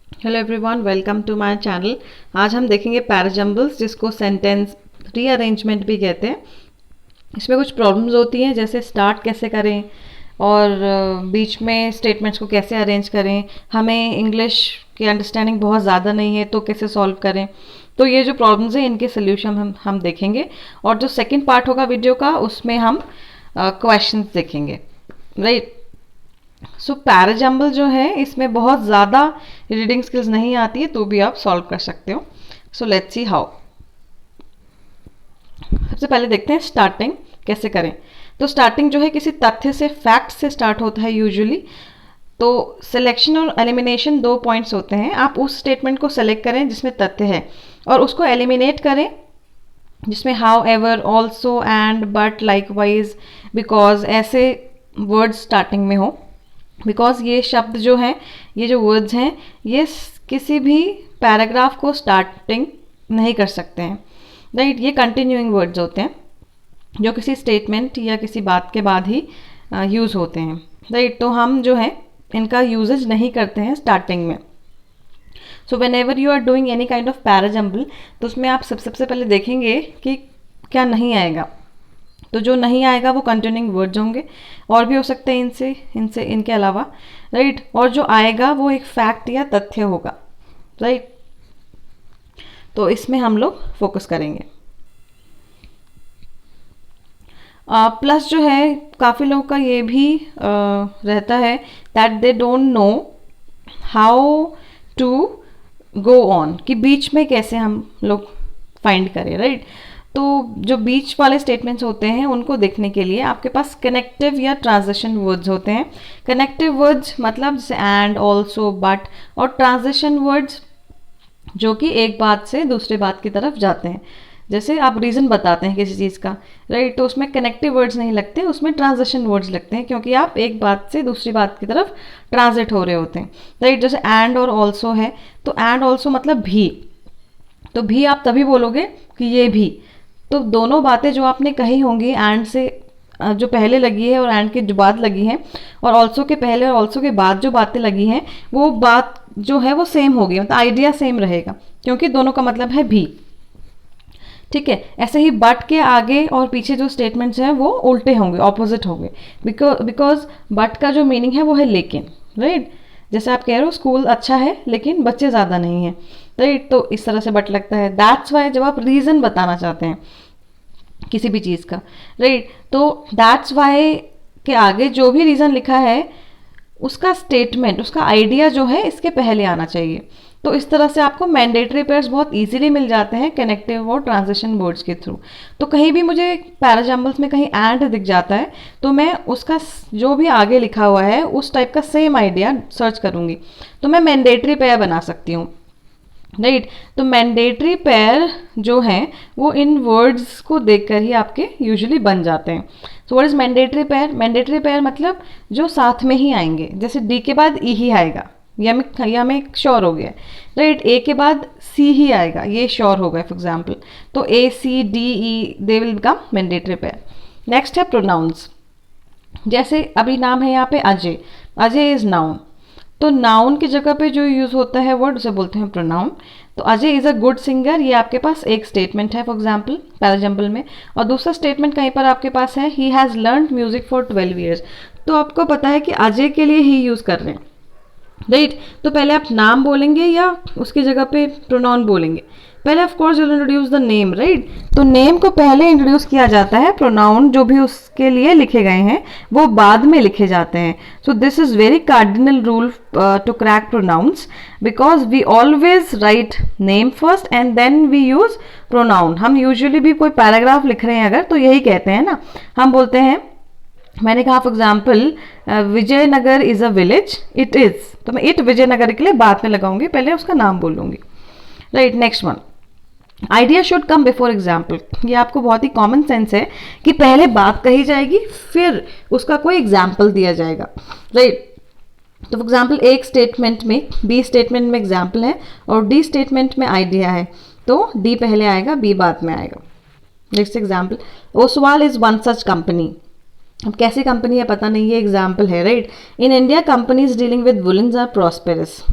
Hello everyone, welcome to my channel. आज हम देखेंगे पैराजम्बल्स, जिसको सेंटेंस रीअरेंजमेंट भी कहते हैं। इसमें कुछ प्रॉब्लम्स होती हैं, जैसे स्टार्ट कैसे करें और बीच में स्टेटमेंट्स को कैसे अरेंज करें। हमें इंग्लिश की अंडरस्टैंडिंग बहुत ज़्यादा नहीं है तो कैसे सॉल्व करें। तो ये जो प्रॉब्लम्स हैं इनके सोल्यूशन हम देखेंगे। और जो सेकंड पार्ट होगा वीडियो का, उसमें हम क्वेश्चंस देखेंगे, राइट। सो पैराजम्बल जो है इसमें बहुत ज़्यादा रीडिंग स्किल्स नहीं आती है, तो भी आप सॉल्व कर सकते हो। So let's see how. सबसे पहले देखते हैं स्टार्टिंग कैसे करें। तो स्टार्टिंग जो है किसी तथ्य से, फैक्ट से स्टार्ट होता है यूजुअली। तो सिलेक्शन और एलिमिनेशन दो पॉइंट्स होते हैं। आप उस स्टेटमेंट को सेलेक्ट करें जिसमें तथ्य है और उसको एलिमिनेट करें जिसमें how ever, also, and, but, likewise, because ऐसे वर्ड्स स्टार्टिंग में हो। बिकॉज ये शब्द जो हैं, ये जो वर्ड्स हैं, ये किसी भी पैराग्राफ को स्टार्टिंग नहीं कर सकते हैं, राइट। ये कंटिन्यूइंग वर्ड्स होते हैं जो किसी स्टेटमेंट या किसी बात के बाद ही यूज़ होते हैं, राइट। तो हम जो है इनका यूजेज नहीं करते हैं स्टार्टिंग में। So whenever you are doing any kind of parajumble, तो उसमें आप सबसे पहले देखेंगे कि क्या नहीं आएगा। तो जो नहीं आएगा वो कंटिन्यूइंग वर्ड्स होंगे, और भी हो सकते हैं इनसे इनके अलावा, राइट। और जो आएगा वो एक फैक्ट या तथ्य होगा, राइट। तो इसमें हम लोग फोकस करेंगे। प्लस जो है काफ़ी लोगों का ये भी रहता है that they don't know how to go on, कि बीच में कैसे हम लोग फाइंड करें, राइट। तो जो बीच वाले स्टेटमेंट्स होते हैं उनको देखने के लिए आपके पास कनेक्टिव या ट्रांजिशन वर्ड्स होते हैं। कनेक्टिव वर्ड्स मतलब जैसे एंड, ऑल्सो, बट, और ट्रांजिशन वर्ड्स जो कि एक बात से दूसरे बात की तरफ जाते हैं। जैसे आप रीज़न बताते हैं किसी चीज़ का, राइट, तो उसमें कनेक्टिव वर्ड्स नहीं लगते, उसमें ट्रांजिशन वर्ड्स लगते हैं, क्योंकि आप एक बात से दूसरी बात की तरफ ट्रांजिट हो रहे होते हैं, राइट। जैसे एंड और ऑल्सो है, तो एंड ऑल्सो मतलब भी। तो भी आप तभी बोलोगे कि ये भी। तो दोनों बातें जो आपने कही होंगी एंड से जो पहले लगी है और एंड के जो बाद लगी है, और ऑल्सो के पहले और ऑल्सो के बाद जो बातें लगी हैं, वो बात जो है वो सेम होगी, मतलब आइडिया सेम रहेगा, क्योंकि दोनों का मतलब है भी, ठीक है। ऐसे ही बट के आगे और पीछे जो स्टेटमेंट्स हैं वो उल्टे होंगे, ऑपोजिट होंगे, बिकॉज बट का जो मीनिंग है वो है लेकिन, राइट। जैसे आप कह रहे हो स्कूल अच्छा है लेकिन बच्चे ज़्यादा नहीं हैं, राइट। तो इस तरह से बट लगता है। दैट्स वाई जब आप रीज़न बताना चाहते हैं किसी भी चीज़ का, राइट, तो दैट्स वाई के आगे जो भी रीज़न लिखा है उसका स्टेटमेंट, उसका आइडिया जो है इसके पहले आना चाहिए। तो इस तरह से आपको मैंडेटरी पेयर्स बहुत इजीली मिल जाते हैं कनेक्टिव और ट्रांजिशन वर्ड्स के थ्रू। तो कहीं भी मुझे पैराजम्बल्स में कहीं एंड दिख जाता है तो मैं उसका जो भी आगे लिखा हुआ है उस टाइप का सेम आइडिया सर्च करूँगी, तो मैं मैंडेटरी पेयर बना सकती हूँ, राइट। तो मैंडेटरी पेयर जो हैं वो इन वर्ड्स को देखकर ही आपके यूजुअली बन जाते हैं। So what is mandatory pair? Mandatory pair मतलब जो साथ में ही आएंगे, जैसे डी के बाद ई ही आएगा, या में श्योर हो गया, राइट। ए के बाद सी ही आएगा, ये श्योर हो गया फॉर एग्जाम्पल। तो A, C, D, E, they will become mandatory pair. Next है प्रोनाउंस। जैसे अभी नाम है यहाँ पे अजय, अजय इज नाउन। तो नाउन की जगह पे जो यूज़ होता है वर्ड उसे बोलते हैं प्रोनाउन। तो Ajay is a good singer, ये आपके पास एक स्टेटमेंट है फॉर एग्जाम्पल पैराजम्बल में। और दूसरा स्टेटमेंट कहीं पर आपके पास है he has learn music for 12 years. तो आपको पता है कि अजय के लिए ही यूज़ कर रहे हैं, राइट। तो पहले आप नाम बोलेंगे या उसकी जगह पे प्रोनाउन बोलेंगे? पहले of course you introduce the name, right. तो नेम को पहले इंट्रोड्यूस किया जाता है, प्रोनाउन जो भी उसके लिए लिखे गए हैं वो बाद में लिखे जाते हैं। So this is very cardinal rule to crack pronouns, because we always write name first and then we use pronoun. हम यूजुअली भी कोई पैराग्राफ लिख रहे हैं अगर, तो यही कहते हैं ना, हम बोलते हैं, मैंने कहा for example Vijayanagar is a village, it is, तो मैं इट विजयनगर के लिए बाद में लगाऊंगी, पहले उसका नाम बोलूंगी, right. Next one, idea should come before example. ये आपको बहुत ही कॉमन सेंस है कि पहले बात कही जाएगी फिर उसका कोई एग्जाम्पल दिया जाएगा, राइट। तो फॉर एग्जाम्पल एक स्टेटमेंट में, बी स्टेटमेंट में एग्जाम्पल है और डी स्टेटमेंट में आइडिया है, तो डी पहले आएगा, बी बाद में आएगा। Next example, Oswal is one such company. अब कैसी कंपनी है पता नहीं, ये एग्जाम्पल है, right. In India companies dealing with woollens are prosperous.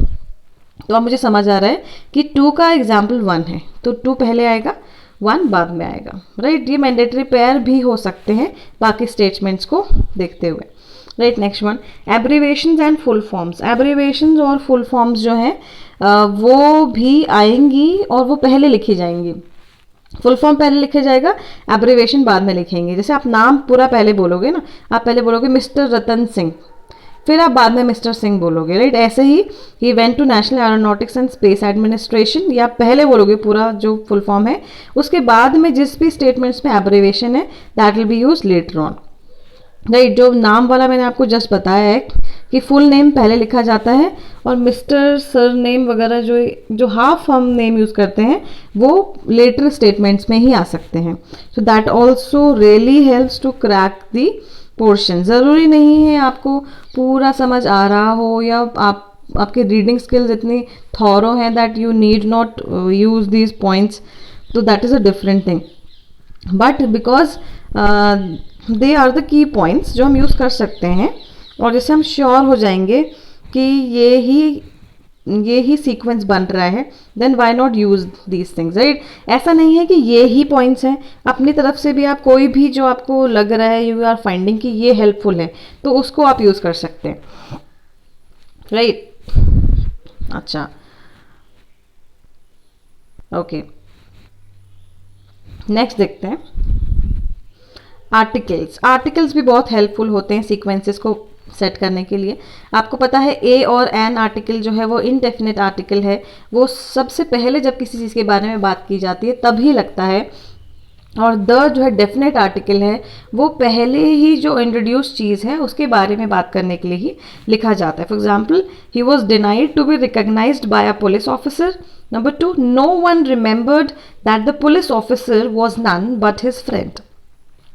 तो अब मुझे समझ आ रहा है कि टू का एग्जाम्पल वन है, तो टू पहले आएगा, वन बाद में आएगा, राइट। ये मैंडेटरी पेयर भी हो सकते हैं बाकी स्टेटमेंट्स को देखते हुए, right. Next one, abbreviations and full forms. Abbreviations और फुल फॉर्म्स जो हैं वो भी आएंगी और वो पहले लिखी जाएंगी। फुल फॉर्म पहले लिखा जाएगा, एब्रीवेशन बाद में लिखेंगे। जैसे आप नाम पूरा पहले बोलोगे ना, आप पहले बोलोगे मिस्टर रतन सिंह, फिर आप बाद में मिस्टर सिंह बोलोगे, राइट। ऐसे ही went to National Aeronautics and Space Administration, या पहले बोलोगे पूरा जो फुल फॉर्म है, उसके बाद में जिस भी स्टेटमेंट्स में एब्रीवेशन है that will be use later on, right. जो नाम वाला मैंने आपको जस्ट बताया है कि फुल नेम पहले लिखा जाता है और मिस्टर सर नेम वगैरह जो हाफ हम नेम यूज़ करते हैं वो लेटर स्टेटमेंट्स में ही आ सकते हैं। So that also really helps to crack the portion. ज़रूरी नहीं है आपको पूरा समझ आ रहा हो या आपके रीडिंग स्किल्स इतनी थॉरो हैं that you need not use these points, तो that is a different thing, but because they are the key points जो हम यूज़ कर सकते हैं, और जैसे हम श्योर हो जाएंगे कि ये ही सीक्वेंस बन रहा है, then why not use these things, right. ऐसा नहीं है कि ये ही पॉइंट्स हैं, अपनी तरफ से भी आप कोई भी जो आपको लग रहा है यू आर फाइंडिंग कि ये हेल्पफुल है तो उसको आप यूज़ कर सकते हैं, राइट। अच्छा, ओके, नेक्स्ट देखते हैं आर्टिकल्स। आर्टिकल्स भी बहुत हेल्पफुल होते हैं सीक्वेंसेस को सेट करने के लिए। आपको पता है ए और एन आर्टिकल जो है वो इनडेफिनिट आर्टिकल है, वो सबसे पहले जब किसी चीज़ के बारे में बात की जाती है तभी लगता है, और द जो है डेफिनेट आर्टिकल है वो पहले ही जो इंट्रोड्यूस चीज़ है उसके बारे में बात करने के लिए ही लिखा जाता है। For example, he was denied to be recognised by a police officer. Number two, no one remembered that the police officer was none but his friend.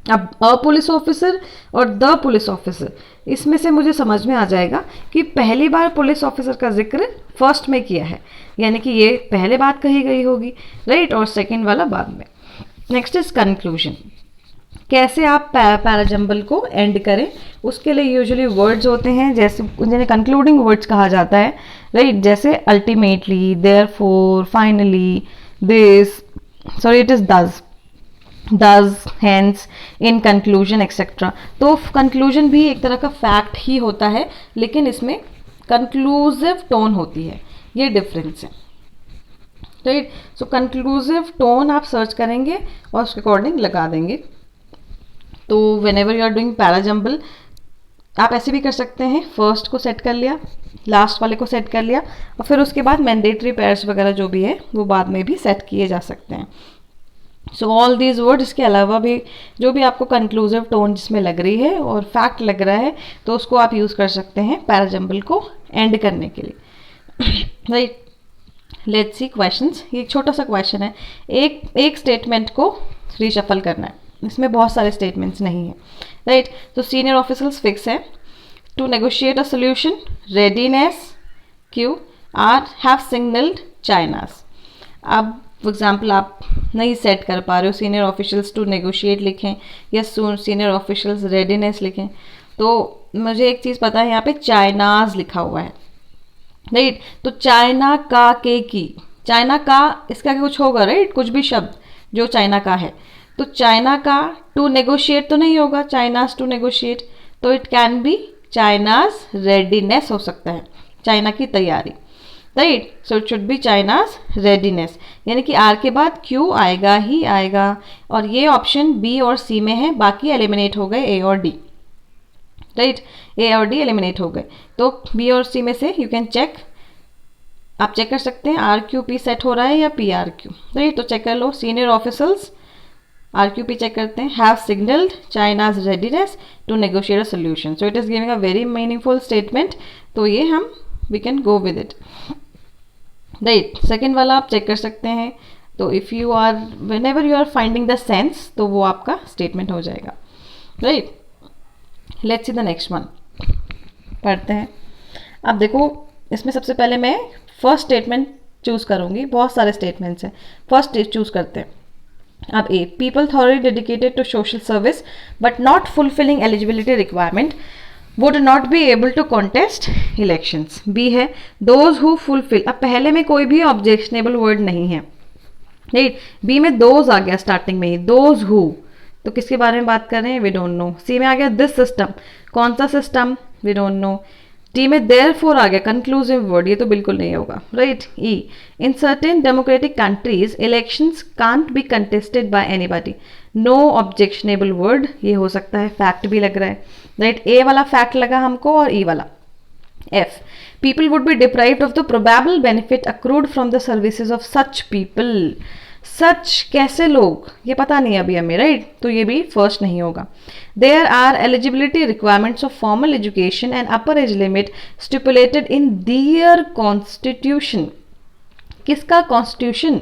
अब अ पुलिस ऑफिसर और द पुलिस ऑफिसर, इसमें से मुझे समझ में आ जाएगा कि पहली बार पुलिस ऑफिसर का जिक्र फर्स्ट में किया है, यानी कि ये पहले बात कही गई होगी, राइट, और सेकंड वाला बाद में। Next is conclusion. कैसे आप पैराजंबल को एंड करें, उसके लिए यूजुअली वर्ड्स होते हैं जैसे जिन्हें कंक्लूडिंग वर्ड्स कहा जाता है, राइट। जैसे ultimately, therefore, finally, this, sorry it is does, hence, in conclusion, etc. तो कंक्लूजन भी एक तरह का फैक्ट ही होता है, लेकिन इसमें कंक्लूसिव टोन होती है, ये डिफरेंस है, राइट। सो कंक्लूसिव टोन आप सर्च करेंगे और उसके अकॉर्डिंग लगा देंगे। तो whenever you are doing parajumble आप ऐसे भी कर सकते हैं, फर्स्ट को सेट कर लिया, लास्ट वाले को सेट कर लिया, और फिर उसके बाद मैंडेटरी पेयर्स वगैरह जो भी है वो बाद में भी सेट किए जा सकते हैं। सो ऑल दीज वर्ड, इसके अलावा भी जो भी आपको कंक्लूसिव टोन जिसमें लग रही है और फैक्ट लग रहा है तो उसको आप यूज़ कर सकते हैं पैराजंबल को एंड करने के लिए, राइट। Let's see questions. ये एक छोटा सा क्वेश्चन है, एक स्टेटमेंट को रीशफल करना है, इसमें बहुत सारे स्टेटमेंट्स नहीं है, राइट। तो सीनियर ऑफिसर्स फिक्स है, to negotiate a solution, readiness, Q are have signalled China's. अब फॉर एग्जाम्पल आप नहीं सेट कर पा रहे हो, सीनियर ऑफिशियल्स टू नेगोशिएट लिखें या सीनियर ऑफिशियल्स रेडीनेस लिखें, तो मुझे एक चीज़ पता है, यहाँ पे चाइनाज लिखा हुआ है, राइट। तो चाइना का की, चाइना का इसका कुछ होगा, राइट, कुछ भी शब्द जो चाइना का है, तो चाइना का टू नेगोशिएट तो नहीं होगा, चाइनाज टू नेगोशिएट, तो it can be China's readiness हो सकता है, चाइना की तैयारी, right. So it should be China's readiness, यानी कि आर के बाद क्यू आएगा ही आएगा, और ये ऑप्शन बी और सी में है, बाकी एलिमिनेट हो गए ए और डी, राइट। ए और डी एलिमिनेट हो गए, तो बी और सी में से यू कैन चेक, आप चेक कर सकते हैं आर क्यू पी सेट हो रहा है या पी आर क्यू, राइट। तो चेक कर लो, senior officers R Q P check करते हैं, have signalled China's readiness to negotiate a solution, so it is giving a very meaningful statement, तो ये हम we can go with it, right. Second वाला आप चेक कर सकते हैं, तो if you are whenever you are finding the sense तो वो आपका स्टेटमेंट हो जाएगा, right. Let's see the next one, पढ़ते हैं। अब देखो, इसमें सबसे पहले मैं फर्स्ट स्टेटमेंट चूज़ करूँगी, बहुत सारे स्टेटमेंट्स हैं, फर्स्ट चूज़ करते हैं। अब A, people thoroughly dedicated to social service but not fulfilling eligibility requirement would not be able to contest elections. B है दोज हु फुलफिल, अब पहले में कोई भी ऑब्जेक्शनेबल वर्ड नहीं है, राइट। बी में दोज आ गया स्टार्टिंग में ही, दोज हु, तो किसके बारे में बात कर रहे हैं, वी डोंट नो। सी में आ गया दिस सिस्टम, कौन सा system, we don't know. D में देयरफॉर आ गया कंक्लूसिव वर्ड, ये तो बिल्कुल नहीं होगा, right. E in certain democratic countries elections can't be contested by anybody, no objectionable word, ये हो सकता है, फैक्ट भी लग रहा है, राइट। ए वाला फैक्ट लगा हमको और ई वाला। F people would be deprived of the probable benefit accrued from the services of such people, such कैसे लोग, ये पता नहीं अभी हमें, राइट, तो ये भी फर्स्ट नहीं होगा। There are eligibility requirements of formal education and upper age limit stipulated in their constitution, किसका कॉन्स्टिट्यूशन,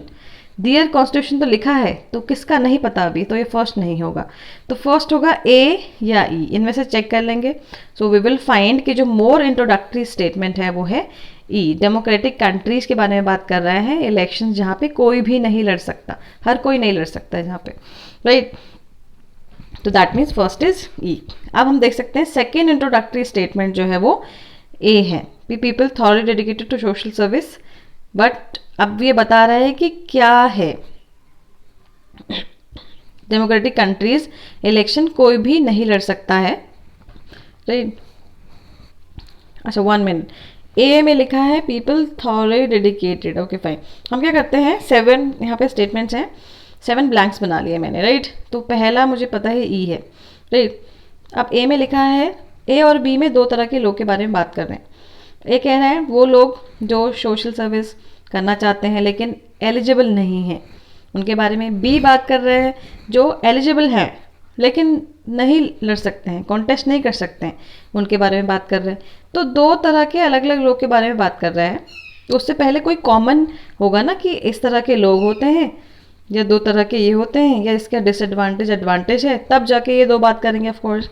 दियर कॉन्स्टिट्यूशन तो लिखा है, तो किसका नहीं पता अभी, तो ये फर्स्ट नहीं होगा, तो फर्स्ट होगा ए या ई, इनमें से चेक कर लेंगे। सो वी विल फाइंड कि जो मोर इंट्रोडक्टरी स्टेटमेंट है वो है ई, डेमोक्रेटिक कंट्रीज के बारे में बात कर रहे हैं, इलेक्शन जहाँ पे कोई भी नहीं लड़ सकता, हर कोई नहीं लड़ सकता है जहाँ पे, राइट, तो दैट मीन्स फर्स्ट इज ई। अब हम देख सकते हैं सेकेंड इंट्रोडक्टरी स्टेटमेंट जो है वो ए है, people thoroughly dedicated to social service, but अब ये बता रहा है कि क्या है, डेमोक्रेटिक कंट्रीज इलेक्शन कोई भी नहीं लड़ सकता है, राइट। अच्छा 1 मिनट, ए में लिखा है people thoroughly dedicated, okay fine. हम क्या करते हैं, 7 यहाँ पे स्टेटमेंट्स हैं, 7 ब्लैंक्स बना लिए मैंने, राइट। तो पहला मुझे पता है ई है, राइट। अब ए में लिखा है, ए और बी में 2 तरह के लोग के बारे में बात कर रहे हैं। ए कह रहा है वो लोग जो सोशल सर्विस करना चाहते हैं लेकिन एलिजिबल नहीं हैं, उनके बारे में। बी बात कर रहे हैं जो एलिजिबल हैं लेकिन नहीं लड़ सकते हैं, कॉन्टेस्ट नहीं कर सकते हैं, उनके बारे में बात कर रहे हैं। तो 2 तरह के अलग अलग लोग के बारे में बात कर रहे हैं, तो उससे पहले कोई कॉमन होगा ना कि इस तरह के लोग होते हैं या 2 तरह के ये होते हैं या इसका डिसएडवांटेज एडवांटेज है, तब जाके ये 2 बात करेंगे ऑफ कोर्स,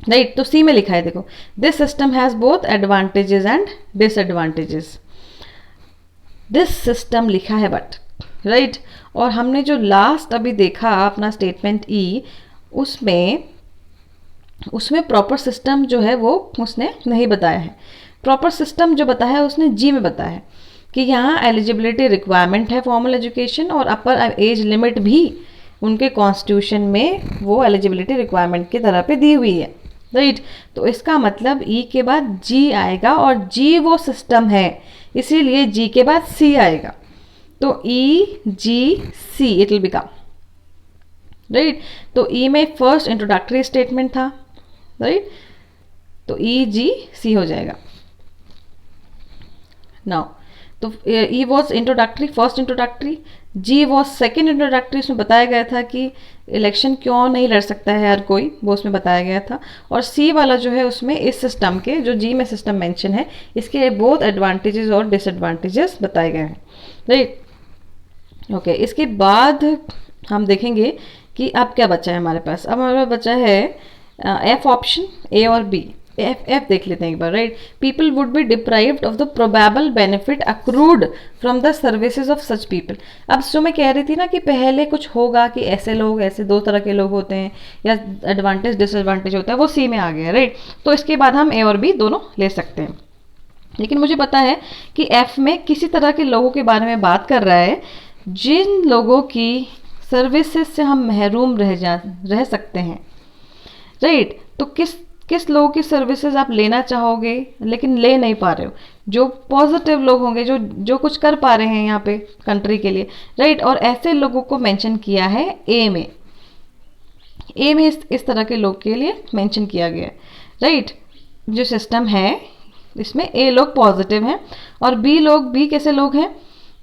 राइट। तो सी में लिखा है, देखो this system has both advantages and disadvantages, this system लिखा है बट, राइट। और हमने जो लास्ट अभी देखा अपना स्टेटमेंट ई, उसमें प्रॉपर सिस्टम जो है वो उसने नहीं बताया है। प्रॉपर सिस्टम जो बताया है उसने जी में बताया है कि यहाँ एलिजिबिलिटी रिक्वायरमेंट है फॉर्मल एजुकेशन और अपर एज लिमिट भी उनके कॉन्स्टिट्यूशन में वो एलिजिबिलिटी रिक्वायरमेंट की तरह पे दी हुई है, राइट। तो इसका मतलब ई के बाद जी आएगा और जी वो सिस्टम है, इसीलिए जी के बाद सी आएगा, तो E G C it will become, right. तो ई में फर्स्ट इंट्रोडक्टरी स्टेटमेंट था, राइट, तो ई जी सी हो जाएगा। नाउ तो E was introductory, first introductory, G was second introductory, उसमें बताया गया था कि इलेक्शन क्यों नहीं लड़ सकता है हर कोई, वो उसमें बताया गया था। और सी वाला जो है उसमें इस सिस्टम के, जो जी में सिस्टम मेंशन है, इसके बहुत एडवांटेजेस और डिसएडवांटेजेस बताए गए हैं, राइट। ओके, इसके बाद हम देखेंगे कि अब क्या बचा है हमारे पास। अब हमारे पास बचा है एफ ऑप्शन, ए और बी। एफ देख लेते हैं एक बार, right. People would be deprived of the probable benefit accrued from the services of such people. अब जो मैं कह रही थी ना कि पहले कुछ होगा कि ऐसे लोग, ऐसे 2 तरह के लोग होते हैं या एडवांटेज डिसएडवांटेज होता है, वो सी में आ गया, राइट। तो इसके बाद हम ए और बी दोनों ले सकते हैं, लेकिन मुझे पता है कि एफ में किसी तरह के लोगों के बारे में बात कर रहा है जिन लोगों की सर्विसेज से हम महरूम रह सकते हैं, राइट। तो किस लोगों की सर्विसेज आप लेना चाहोगे लेकिन ले नहीं पा रहे हो, जो पॉजिटिव लोग होंगे, जो कुछ कर पा रहे हैं यहाँ पे कंट्री के लिए, राइट। और ऐसे लोगों को मेंशन किया है ए में, इस तरह के लोग के लिए मेंशन किया गया है, राइट। जो सिस्टम है इसमें ए लोग पॉजिटिव हैं और बी कैसे लोग हैं,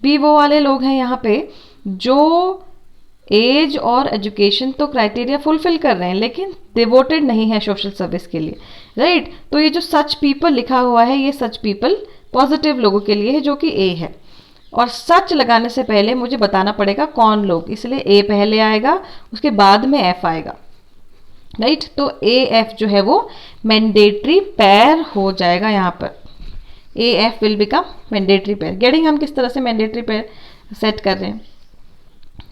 बी वो वाले लोग हैं यहाँ पे जो एज और एजुकेशन तो क्राइटेरिया फुलफिल कर रहे हैं लेकिन डिवोटेड नहीं है सोशल सर्विस के लिए, राइट। तो ये जो सच पीपल लिखा हुआ है, ये सच पीपल पॉजिटिव लोगों के लिए है, जो कि ए है। और सच लगाने से पहले मुझे बताना पड़ेगा कौन लोग, इसलिए ए पहले आएगा, उसके बाद में एफ आएगा, राइट। तो ए एफ जो है वो मैंडेटरी पेयर हो जाएगा यहाँ पर, A F will become mandatory pair. Getting हम किस तरह से मैंडेटरी पेयर सेट कर रहे हैं,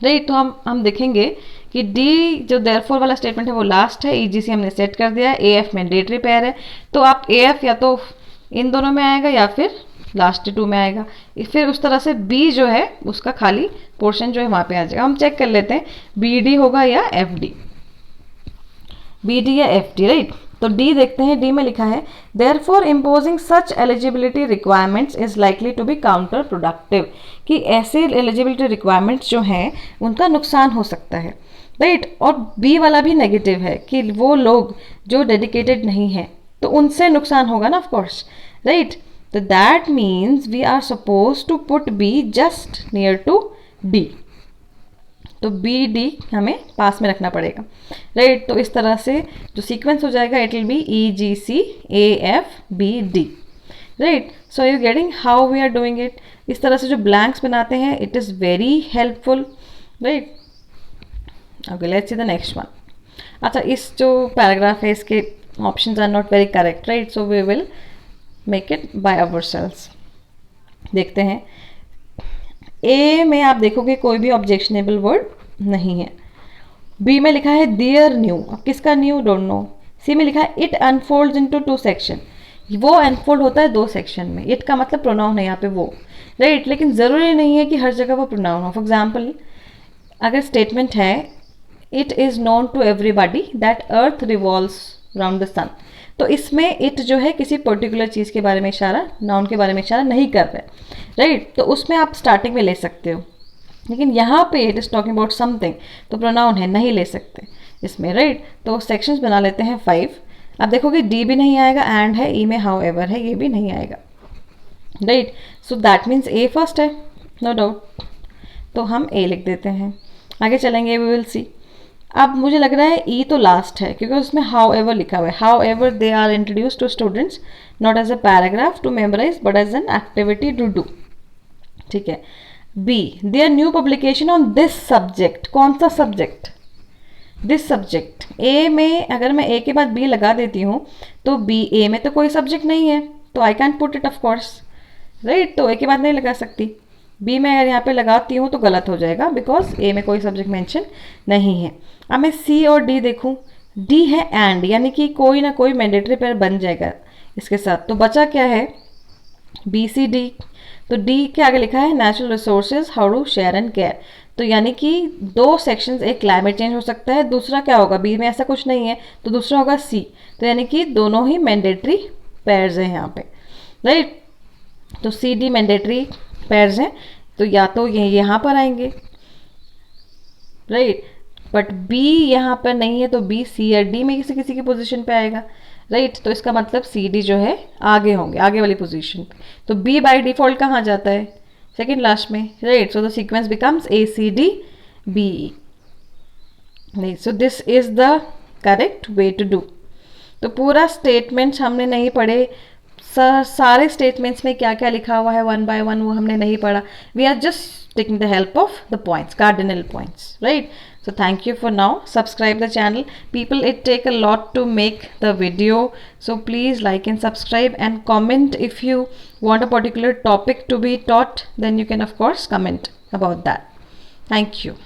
राइट। तो हम देखेंगे कि डी जो देयरफॉर वाला स्टेटमेंट है वो लास्ट है, ईजीसी हमने सेट कर दिया है, एएफ मैंडेटरी पेयर है, तो आप एएफ या तो इन दोनों में आएगा या फिर लास्ट टू में आएगा। फिर उस तरह से बी जो है उसका खाली पोर्शन जो है वहाँ पे आ जाएगा। हम चेक कर लेते हैं बी डी होगा या एफ डी, बी डी या एफ डी, राइट। तो डी देखते हैं, डी में लिखा है therefore imposing such eligibility requirements is likely to be counter productive, कि ऐसे एलिजिबिलिटी रिक्वायरमेंट्स जो हैं उनका नुकसान हो सकता है, राइट। और बी वाला भी नेगेटिव है कि वो लोग जो डेडिकेटेड नहीं है तो उनसे नुकसान होगा ना, ऑफ कोर्स, राइट। तो that means we are suppose to put B just near to D, तो बी डी हमें पास में रखना पड़ेगा, राइट। तो इस तरह से जो सीक्वेंस हो जाएगा it will be E G C A F B D, right. So you getting how we are doing it. इस तरह से जो ब्लैंक्स बनाते हैं it is very helpful, right. Okay, let's see the next one. अच्छा, इस जो paragraph है इसके options are not very correct, right, so we will make it by ourselves. देखते हैं, ए में आप देखोगे कोई भी ऑब्जेक्शनेबल वर्ड नहीं है। बी में लिखा है देयर न्यू, अब किसका न्यू, डोंट नो। सी में लिखा है इट अनफोल्ड्स इनटू 2 सेक्शन, वो अनफोल्ड होता है 2 सेक्शन में। इट का मतलब प्रोनाउन है यहाँ पे वो, राइट। लेकिन ज़रूरी नहीं है कि हर जगह वो प्रोनाउन हो। फॉर एग्जाम्पल, अगर स्टेटमेंट है it is known to everybody that earth revolves round the sun, तो इसमें इट जो है किसी पर्टिकुलर चीज़ के बारे में इशारा, नाउन के बारे में इशारा नहीं कर रहे, राइट। तो उसमें आप स्टार्टिंग में ले सकते हो, लेकिन यहाँ पे it is talking about something, तो प्रोनाउन है, नहीं ले सकते इसमें, राइट। तो सेक्शंस बना लेते हैं 5। अब देखोगे डी भी नहीं आएगा, एंड है, ई में हाउ एवर है, ये भी नहीं आएगा, right. So that means A first है, नो डाउट। तो हम ए लिख देते हैं, आगे चलेंगे, वी विल सी। अब मुझे लग रहा है ई तो लास्ट है क्योंकि उसमें हाउ एवर लिखा हुआ है। However they are introduce to students not as a paragraph to memorise but as an activity to do, ठीक है। B, there new publication on this subject, कौन सा सब्जेक्ट, दिस सब्जेक्ट। ए में अगर मैं ए के बाद बी लगा देती हूँ तो बी, ए में तो कोई सब्जेक्ट नहीं है तो I can put it of course, right. तो ए के बाद नहीं लगा सकती। बी में अगर यहाँ पे लगाती हूँ तो गलत हो जाएगा बिकॉज ए में कोई सब्जेक्ट मेंशन नहीं है। अब मैं सी और डी देखूँ, डी है एंड, यानी कि कोई ना कोई मैंडेटरी पेयर बन जाएगा इसके साथ। तो बचा क्या है, बी सी डी। तो डी के आगे लिखा है natural resources how to share and care, तो यानी कि 2 सेक्शंस, एक क्लाइमेट चेंज हो सकता है, दूसरा क्या होगा, बी में ऐसा कुछ नहीं है तो दूसरा होगा सी, तो यानी कि दोनों ही मैंडेटरी पेयर्स हैं यहाँ पे, राइट। तो सी डी मैंडेटरी पेयर्स हैं, तो या तो ये यहाँ पर आएंगे, राइट। बट बी यहाँ पर नहीं है तो बी सी या डी में किसी किसी की पोजीशन पे आएगा, राइट। तो इसका मतलब सी डी जो है आगे होंगे, आगे वाली पोजीशन पे। तो बी बाय डिफॉल्ट कहाँ जाता है, सेकंड लास्ट में, right. So the sequence becomes A C D B E, नहीं। So this is the correct way to do. तो पूरा स्टेटमेंट्स हमने नहीं पढ़े, सारे स्टेटमेंट्स में क्या क्या लिखा हुआ है 1 by 1 वो हमने नहीं पढ़ा। We are just taking the help of the points, cardinal points, right. So thank you for now. Subscribe the channel. People, it take a lot to make the video. So please like and subscribe and comment if you want a particular topic to be taught. Then you can of course comment about that. Thank you.